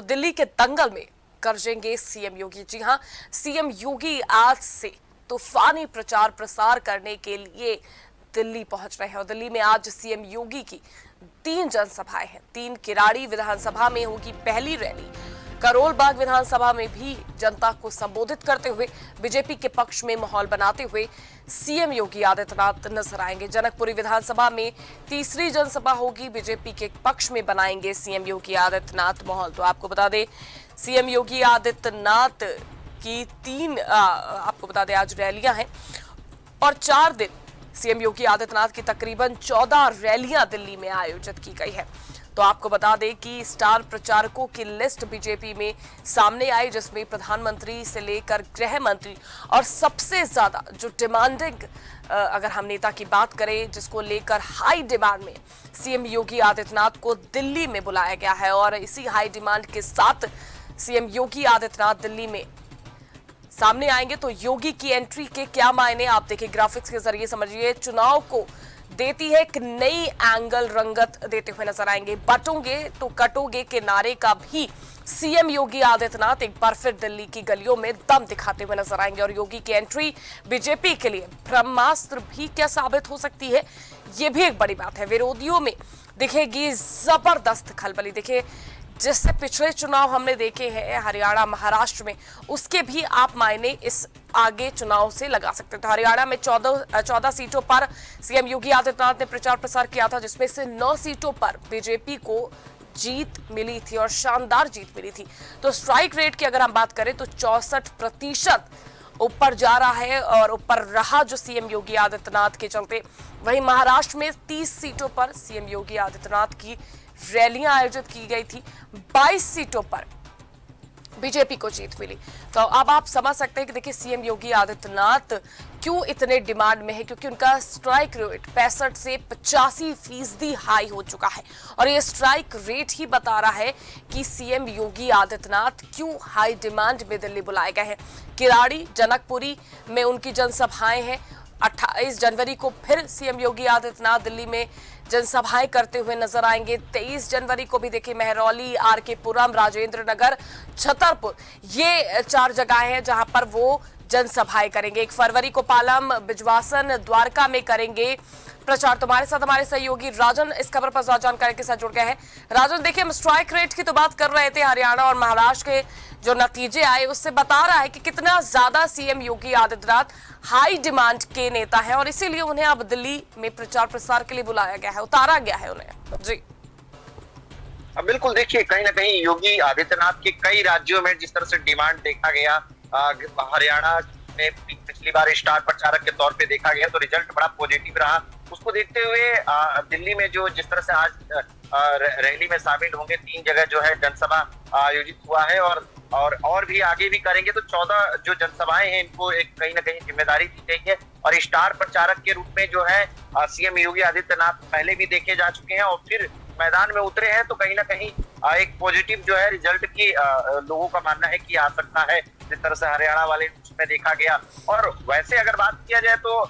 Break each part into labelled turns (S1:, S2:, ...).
S1: दिल्ली के दंगल में गरजेंगे सीएम योगी। जी हां, सीएम योगी आज से तूफानी प्रचार प्रसार करने के लिए दिल्ली पहुंच रहे हैं और दिल्ली में आज सीएम योगी की 3 जनसभाएं हैं। 3 किराड़ी विधानसभा में होगी पहली रैली। करोल बाग विधानसभा में भी जनता को संबोधित करते हुए बीजेपी के पक्ष में माहौल बनाते हुए सीएम योगी आदित्यनाथ नजर आएंगे। जनकपुरी विधानसभा में तीसरी जनसभा होगी। बीजेपी के पक्ष में बनाएंगे सीएम योगी आदित्यनाथ माहौल। तो आपको बता दें, सीएम योगी आदित्यनाथ की 3 आपको बता दें आज रैलियां हैं और 4 दिन सीएम योगी आदित्यनाथ की तकरीबन 14 रैलियां दिल्ली में आयोजित की गई है। तो आपको बता दें कि स्टार प्रचारकों की लिस्ट बीजेपी में सामने आई, जिसमें प्रधानमंत्री से लेकर गृह मंत्री और सबसे ज्यादा जो डिमांडिंग अगर हम नेता की बात करें, जिसको लेकर हाई डिमांड में सीएम योगी आदित्यनाथ को दिल्ली में बुलाया गया है और इसी हाई डिमांड के साथ सीएम योगी आदित्यनाथ दिल्ली में सामने आएंगे। तो योगी की एंट्री के क्या मायने, आप देखिए ग्राफिक्स के जरिए समझिए। चुनाव को देती है एक नई एंगल रंगत देते हुए नजर आएंगे। बटोगे तो कटोगे के नारे का भी सीएम योगी आदित्यनाथ एक बार फिर दिल्ली की गलियों में दम दिखाते हुए नजर आएंगे और योगी की एंट्री बीजेपी के लिए ब्रह्मास्त्र भी क्या साबित हो सकती है, ये भी एक बड़ी बात है। विरोधियों में दिखेगी जबरदस्त खलबली। देखिए, जिससे पिछले चुनाव हमने देखे हैं हरियाणा महाराष्ट्र में, उसके भी आप मायने इस आगे चुनाव से लगा सकते हैं। तो हरियाणा में 14 सीटों पर सीएम योगी आदित्यनाथ ने प्रचार प्रसार किया था, जिसमें से 9 सीटों पर बीजेपी को जीत मिली थी और शानदार जीत मिली थी। तो स्ट्राइक रेट की अगर हम बात करें तो 64% ऊपर जा रहा है और ऊपर रहा जो सीएम योगी आदित्यनाथ के चलते। वहीं महाराष्ट्र में 30 सीटों पर सीएम योगी आदित्यनाथ की रैलियां आयोजित की गई थी। 22 सीटों पर बीजेपी को जीत मिली। तो अब आप समझ सकते हैं कि देखिए सीएम योगी आदित्यनाथ क्यों इतने डिमांड में है, क्योंकि उनका स्ट्राइक रेट 65 से 85% हाई हो चुका है और ये स्ट्राइक रेट ही बता रहा है कि सीएम योगी आदित्यनाथ क्यों हाई डिमांड में दिल्ली बुलाए गए हैं। किराड़ी, जनकपुरी में उनकी जनसभाएं हैं। 28 जनवरी को फिर सीएम योगी आदित्यनाथ दिल्ली में जनसभाएं करते हुए नजर आएंगे। 23 जनवरी को भी देखिए महरौली, आरके पुरम, राजेंद्र नगर, छतरपुर, ये 4 जगहें हैं जहां पर वो जनसभाएं करेंगे। 1 फरवरी को पालम, बिजवासन, द्वारका में करेंगे प्रचार। तुम्हारे साथ हमारे सहयोगी राजन इस खबर पर ज्यादा जानकारी के साथ जुड़ गए हैं। राजन, देखिए हम स्ट्राइक रेट की तो बात कर रहे थे, हरियाणा और महाराष्ट्र के जो नतीजे आए उससे बता रहा है कि कितना ज्यादा CM Yogi Adityanath high demand के नेता हैं और इसीलिए उन्हें अब दिल्ली में प्रचार प्रसार के लिए बुलाया गया है, उतारा गया है उन्हें। जी
S2: बिल्कुल, देखिए कहीं ना कहीं योगी आदित्यनाथ के कई राज्यों में जिस तरह से डिमांड देखा गया, हरियाणा में पिछली बार स्टार प्रचारक के तौर पे देखा गया तो रिजल्ट बड़ा पॉजिटिव रहा। उसको देखते हुए दिल्ली में जो जिस तरह से आज रैली में शामिल होंगे, 3 जगह जो है जनसभा आयोजित हुआ है और भी आगे भी करेंगे। तो 14 जो जनसभाएं हैं इनको एक कहीं ना कहीं जिम्मेदारी दी गई है और स्टार प्रचारक के रूप में जो है सीएम योगी आदित्यनाथ पहले भी देखे जा चुके हैं और फिर मैदान में उतरे हैं। तो कहीं ना कहीं एक पॉजिटिव जो है रिजल्ट की लोगों का मानना है कि आ सकता है, जिस तरह से हरियाणा वाले उसमें देखा गया। और वैसे अगर बात किया जाए तो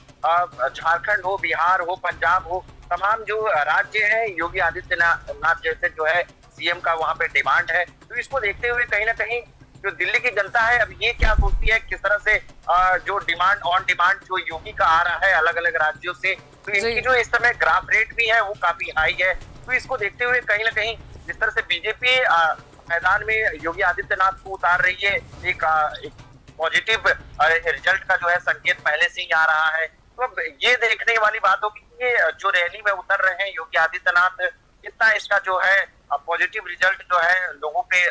S2: झारखंड हो, बिहार हो, पंजाब हो, तमाम जो राज्य हैं योगी आदित्यनाथ जैसे जो है सीएम का वहां पे डिमांड है। तो इसको देखते हुए कहीं ना कहीं जो दिल्ली की जनता है अब ये क्या सोचती है, किस तरह से जो डिमांड ऑन डिमांड जो योगी का आ रहा है अलग अलग राज्यों से, तो इनकी जो इस समय ग्राफ रेट भी है वो काफी हाई है। तो इसको देखते हुए कहीं ना कहीं जिस तरह से बीजेपी मैदान में योगी आदित्यनाथ को उतार रही है, एक पॉजिटिव रिजल्ट का जो है संकेत पहले से ही आ रहा है। तो अब ये देखने वाली बात होगी कि ये जो रैली में उतर रहे हैं योगी आदित्यनाथ, कितना इसका जो है पॉजिटिव रिजल्ट जो है लोगों पे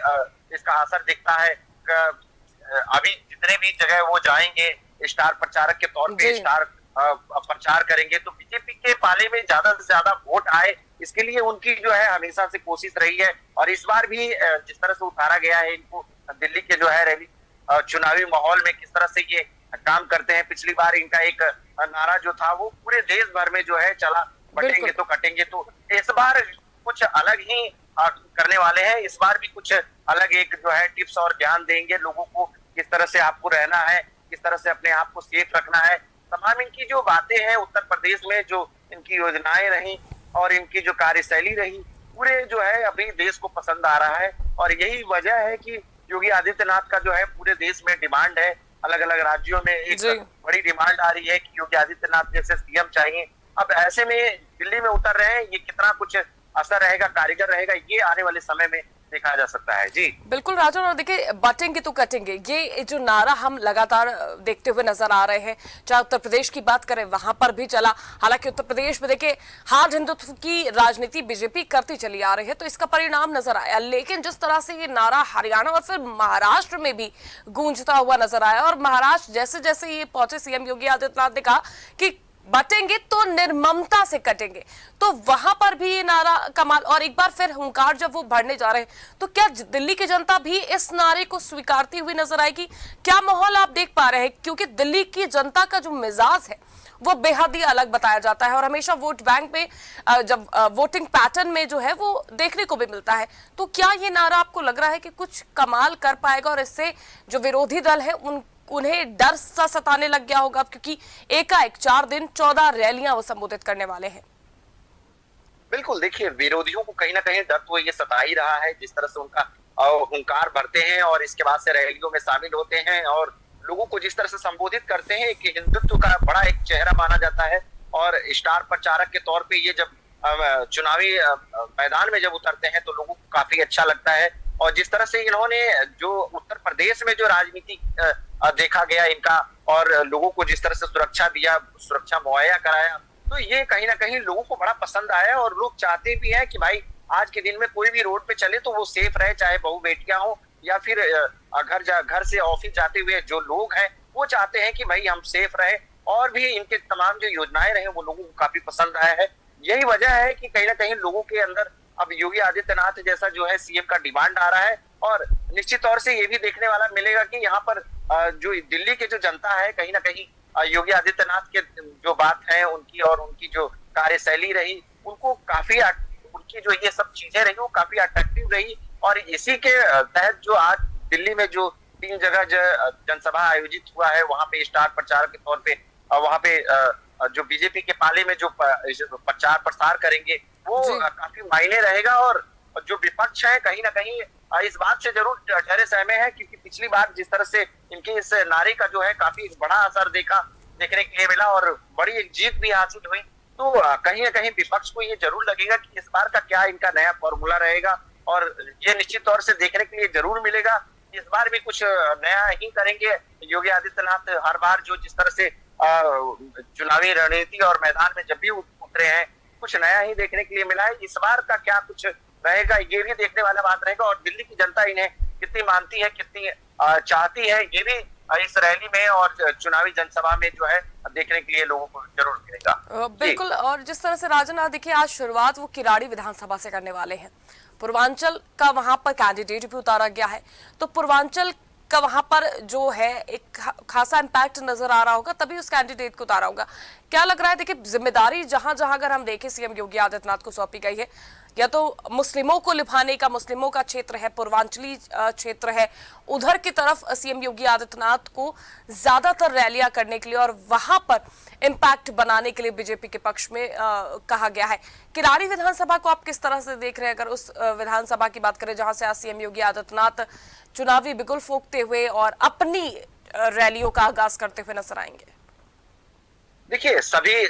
S2: इसका असर दिखता है। अभी जितने भी जगह वो जाएंगे स्टार प्रचारक के तौर पे स्टार प्रचार करेंगे तो बीजेपी के पाले में ज्यादा से ज्यादा वोट आए, इसके लिए उनकी जो है हमेशा से कोशिश रही है। और इस बार भी जिस तरह से उतारा गया है इनको दिल्ली के जो है रैली चुनावी माहौल में किस तरह से ये काम करते हैं। पिछली बार इनका एक नारा जो था वो पूरे देश भर में जो है चला, बटेंगे तो कटेंगे। तो इस बार कुछ अलग ही करने वाले हैं। इस बार भी कुछ अलग एक जो है टिप्स और ज्ञान देंगे लोगों को, किस तरह से आपको रहना है, किस तरह से अपने आप को सेफ रखना है। तमाम इनकी जो बातें हैं उत्तर प्रदेश में जो इनकी योजनाएं रही और इनकी जो कार्यशैली रही, पूरे जो है अभी देश को पसंद आ रहा है। और यही वजह है कि योगी आदित्यनाथ का जो है पूरे देश में डिमांड है। अलग अलग राज्यों में एक बड़ी डिमांड आ रही है कि योगी आदित्यनाथ जैसे सीएम चाहिए। अब ऐसे में दिल्ली में उतर रहे हैं, ये कितना कुछ असर रहेगा, कारीगर रहेगा, ये आने वाले समय में देखा जा सकता है। जी
S1: बिल्कुल राजन, और देखिए बटेंगे तो कटेंगे, ये जो नारा हम लगातार देखते हुए नजर आ रहे हैं। चाहे उत्तर प्रदेश की बात करें, वहां पर भी चला। हालांकि उत्तर प्रदेश में देखिए हार हिंदुत्व की राजनीति बीजेपी करती चली आ रही है, तो इसका परिणाम नजर आया। लेकिन जिस तरह से ये नारा हरियाणा और फिर महाराष्ट्र में भी गूंजता हुआ नजर आया, और महाराष्ट्र जैसे जैसे ये पहुंचे, सीएम योगी आदित्यनाथ ने कहा कि बटेंगे तो निर्ममता से कटेंगे, तो वहां पर भी ये नारा कमाल। और एक बार फिर हुंकार जब वो भरने जा रहे हैं, तो क्या दिल्ली की जनता भी इस नारे को स्वीकारती हुई नजर आएगी? क्या माहौल आप देख पा रहे हैं? क्योंकि दिल्ली की जनता का जो मिजाज है वो बेहद ही अलग बताया जाता है, और हमेशा वोट बैंक में जब वोटिंग पैटर्न में जो है वो देखने को भी मिलता है। तो क्या ये नारा आपको लग रहा है कि कुछ कमाल कर पाएगा, और इससे जो विरोधी दल है उन्हें डर सा सताने लग गया होगा? क्योंकि एकाएक 4 दिन 14 रैलियां वो संबोधित करने वाले हैं।
S2: बिल्कुल, देखिए विरोधियों को कहीं ना कहीं डर तो ये सता ही रहा है। जिस तरह से उनका हुंकार भरते हैं और इसके बाद से रैलियों में शामिल होते हैं और लोगों को जिस तरह से संबोधित करते हैं कि हिंदुत्व का बड़ा एक चेहरा माना जाता है, और स्टार प्रचारक के तौर पे ये जब चुनावी मैदान में जब उतरते हैं तो लोगों को काफी अच्छा लगता है। और जिस तरह से इन्होंने जो उत्तर प्रदेश में जो राजनीति देखा गया इनका, और लोगों को जिस तरह से सुरक्षा दिया, सुरक्षा मुहैया कराया, तो ये कहीं ना कहीं लोगों को बड़ा पसंद आया। और लोग चाहते भी हैं कि भाई आज के दिन में कोई भी रोड पे चले तो वो सेफ रहे, चाहे बहू बेटियां हो या फिर घर से ऑफिस जाते हुए जो लोग हैं, वो चाहते हैं कि भाई हम सेफ रहे। और भी इनके तमाम जो योजनाएं रहे वो लोगों को काफी पसंद आया है। यही वजह है कि कहीं ना कहीं लोगों के अंदर अब योगी आदित्यनाथ जैसा जो है सीएम का डिमांड आ रहा है। और निश्चित तौर से ये भी देखने वाला मिलेगा कि यहाँ पर जो दिल्ली की जो जनता है, कहीं ना कहीं योगी आदित्यनाथ के जो बात है उनकी और उनकी जो कार्यशैली रही, उनको काफी उनकी जो ये सब चीजें रही वो काफी अट्रैक्टिव रही। और इसी के तहत जो आज दिल्ली में जो 3 जगह जनसभा आयोजित हुआ है, वहां पे स्टार प्रचारक के तौर पे वहां पे जो बीजेपी के पाले में जो प्रचार प्रसार करेंगे वो काफी मायने रहेगा। और जो विपक्ष है कहीं ना कहीं इस बात से जरूर ठहरे सहमे है, क्योंकि पिछली बार जिस तरह से इनके इस नारे का जो है काफी बड़ा असर देखने के लिए मिला और बड़ी एक जीत भी हासिल हुई, तो कहीं ना कहीं विपक्ष को ये जरूर लगेगा कि इस बार का क्या इनका नया फॉर्मूला रहेगा। और ये निश्चित तौर से देखने के लिए जरूर मिलेगा। इस बार भी कुछ नया ही करेंगे योगी आदित्यनाथ। हर बार जो जिस तरह से चुनावी रणनीति और मैदान में जब भी उतरे हैं, कुछ नया ही देखने के लिए मिला है। इस बार का क्या कुछ रहेगा ये भी देखने वाला बात रहेगा। और दिल्ली की जनता इन्हें कितनी मानती है, कितनी चाहती है, ये भी इस रैली में और चुनावी जनसभा में जो है देखने के लिए लोगों को जरूर मिलेगा।
S1: बिल्कुल। और जिस तरह से राजन देखिए आज शुरुआत वो किराड़ी विधानसभा से करने वाले हैं। पूर्वांचल का वहां पर कैंडिडेट भी उतारा गया है, तो पूर्वांचल का वहां पर जो है एक खासा इम्पैक्ट नजर आ रहा होगा, तभी उस कैंडिडेट को उतारा होगा। क्या लग रहा है? देखिए जिम्मेदारी जहां जहां अगर हम देखें सीएम योगी आदित्यनाथ को सौंपी गई है, या तो मुस्लिमों को लिभाने का, मुस्लिमों का क्षेत्र है, पूर्वांचली क्षेत्र है, उधर की तरफ सीएम योगी आदित्यनाथ को ज्यादातर रैलियां करने के लिए और वहां पर इम्पैक्ट बनाने के लिए बीजेपी के पक्ष में कहा गया है। किराड़ी विधानसभा को आप किस तरह से देख रहे हैं? अगर उस विधानसभा की बात करें जहां से आज सीएम योगी आदित्यनाथ चुनावी बिगुल फूंकते हुए और अपनी रैलियों का आगाज करते हुए नजर आएंगे।
S2: देखिए सभी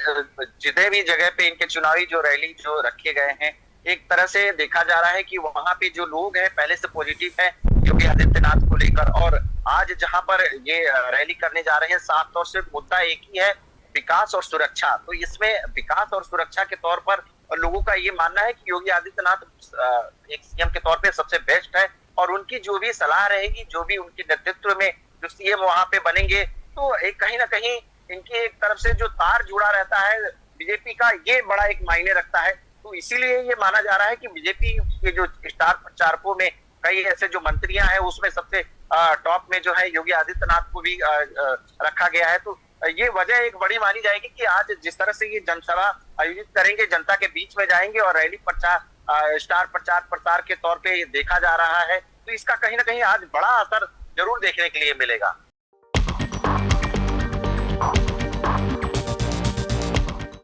S2: जितने भी जगह पे इनके चुनावी जो रैली जो रखे गए हैं, एक तरह से देखा जा रहा है कि वहां पे जो लोग हैं पहले से पॉजिटिव है योगी आदित्यनाथ को लेकर। और आज जहां पर ये रैली करने जा रहे हैं, साफ तौर से मुद्दा एक ही है, विकास और सुरक्षा। तो इसमें विकास और सुरक्षा के तौर पर लोगों का ये मानना है कि योगी आदित्यनाथ एक सीएम के तौर पे सबसे बेस्ट है। और उनकी जो भी सलाह रहेगी, जो भी उनके नेतृत्व में जो सीएम वहां पे बनेंगे, तो एक कहीं ना कहीं इनकी एक तरफ से जो तार जुड़ा रहता है बीजेपी का, ये बड़ा एक मायने रखता है। तो इसीलिए ये माना जा रहा है कि बीजेपी के जो स्टार प्रचारकों में कई ऐसे जो मंत्रियां हैं, उसमें सबसे टॉप में जो है योगी आदित्यनाथ को भी रखा गया है। तो ये वजह एक बड़ी मानी जाएगी कि आज जिस तरह से ये जनसभा आयोजित करेंगे, जनता के बीच में जाएंगे और रैली प्रचार स्टार प्रचार प्रसार के तौर पे देखा जा रहा है, तो इसका कहीं ना कहीं आज बड़ा असर जरूर देखने के लिए मिलेगा।